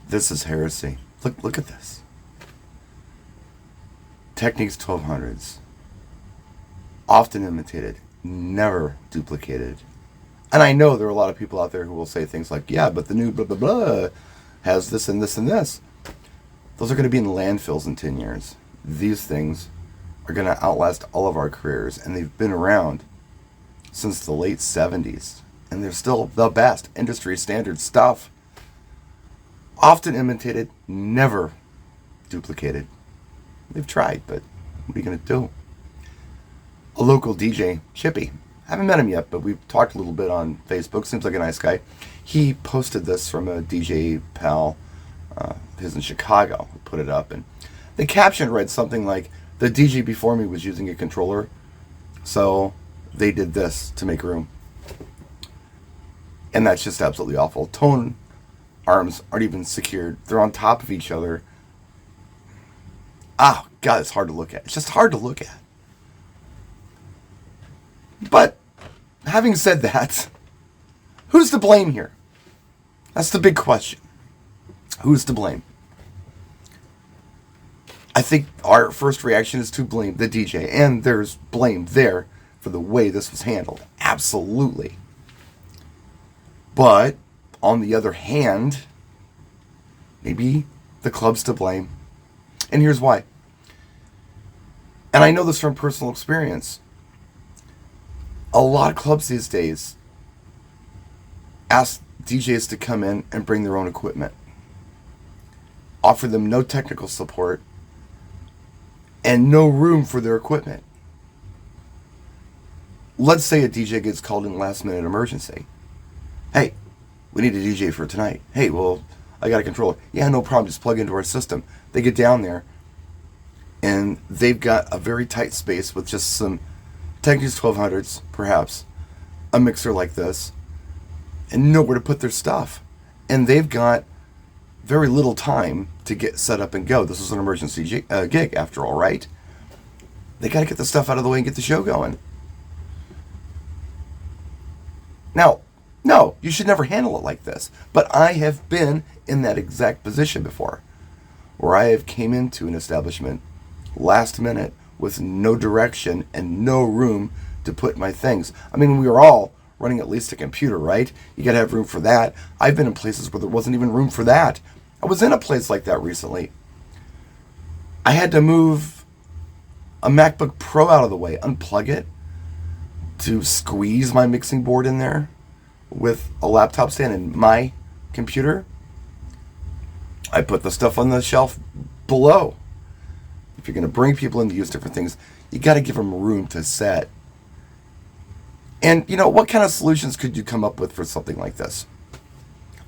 This is heresy. Look at this. Technics 1200's. Often imitated, never duplicated. And I know there are a lot of people out there who will say things like, yeah, but the new blah blah blah has this and this and this. Those are going to be in landfills in 10 years. These things are going to outlast all of our careers, and they've been around since the late 70s. And they're still the best industry standard stuff. Often imitated, never duplicated. They've tried, but what are you going to do? A local DJ, Chippy, I haven't met him yet, but we've talked a little bit on Facebook. Seems like a nice guy. He posted this from a DJ pal, his in Chicago, who put it up. And the caption read something like, the DJ before me was using a controller, so they did this to make room. And that's just absolutely awful. Tone arms aren't even secured. They're on top of each other. Oh, God, it's hard to look at. It's just hard to look at. But, having said that, who's to blame here? That's the big question. Who's to blame? I think our first reaction is to blame the DJ, and there's blame there for the way this was handled. Absolutely. But, on the other hand, maybe the club's to blame. And here's why. And I know this from personal experience. A lot of clubs these days ask DJs to come in and bring their own equipment. Offer them no technical support and no room for their equipment. Let's say a DJ gets called in last minute emergency. Hey, we need a DJ for tonight. Hey, well, I got a controller. Yeah, no problem. Just plug into our system. They get down there, and they've got a very tight space with just some Technics 1200's, perhaps, a mixer like this, and nowhere to put their stuff. And they've got very little time to get set up and go. This is an emergency gig, after all, right? They got to get the stuff out of the way and get the show going. Now, no, you should never handle it like this. But I have been in that exact position before, where I have came into an establishment last minute with no direction and no room to put my things. I mean, we were all running at least a computer, right? You got to have room for that. I've been in places where there wasn't even room for that. I was in a place like that recently. I had to move a MacBook Pro out of the way, unplug it, to squeeze my mixing board in there with a laptop stand and my computer. I put the stuff on the shelf below. If you're going to bring people in to use different things, you got to give them room to set. And, you know, what kind of solutions could you come up with for something like this?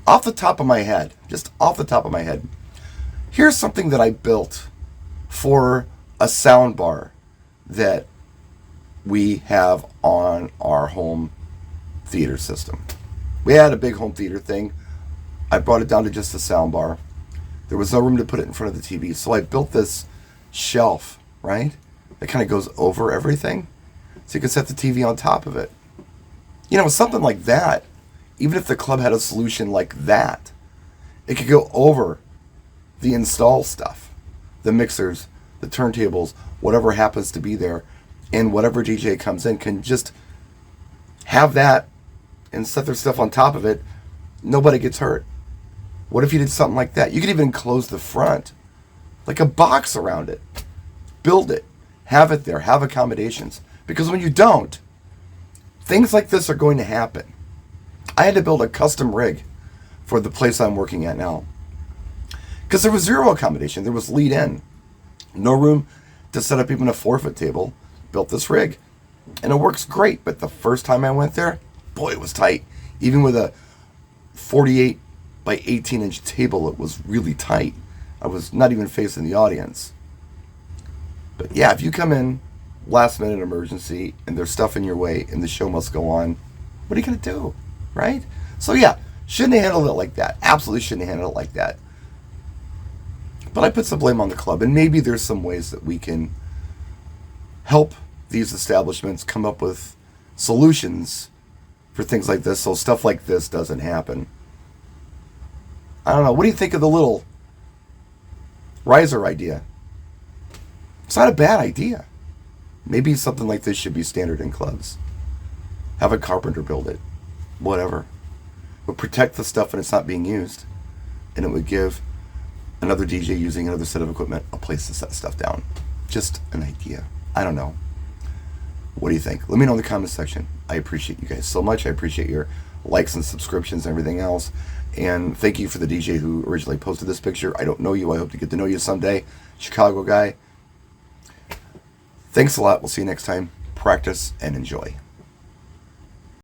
Off the top of my head, just off the top of my head, here's something that I built for a sound bar that we have on our home theater system. We had a big home theater thing. I brought it down to just a sound bar. There was no room to put it in front of the TV, so I built this shelf, right? That kind of goes over everything, so you can set the TV on top of it. You know, something like that, even if the club had a solution like that, it could go over the install stuff, the mixers, the turntables, whatever happens to be there, and whatever DJ comes in can just have that and set their stuff on top of it. Nobody gets hurt. What if you did something like that? You could even close the front, like a box around it. Build it. Have it there. Have accommodations. Because when you don't, things like this are going to happen. I had to build a custom rig for the place I'm working at now. Because there was zero accommodation. There was lead in. No room to set up even a 4-foot table. Built this rig. And it works great. But the first time I went there, boy, it was tight. Even with a 48 by 18 inch table, it was really tight. I was not even facing the audience. But yeah, if you come in last minute emergency and there's stuff in your way and the show must go on, what are you going to do? Right? So yeah, shouldn't have handled it like that. Absolutely shouldn't have handled it like that. But I put some blame on the club, and maybe there's some ways that we can help these establishments come up with solutions for things like this so stuff like this doesn't happen. I don't know. What do you think of the little riser idea? It's not a bad idea. Maybe something like this should be standard in clubs. Have a carpenter build it. Whatever. But protect the stuff when it's not being used. And it would give another DJ using another set of equipment a place to set stuff down. Just an idea. I don't know. What do you think? Let me know in the comments section. I appreciate you guys so much. I appreciate your likes and subscriptions and everything else. And thank you for the DJ who originally posted this picture. I don't know you. I hope to get to know you someday. Chicago guy. Thanks a lot. We'll see you next time. Practice and enjoy.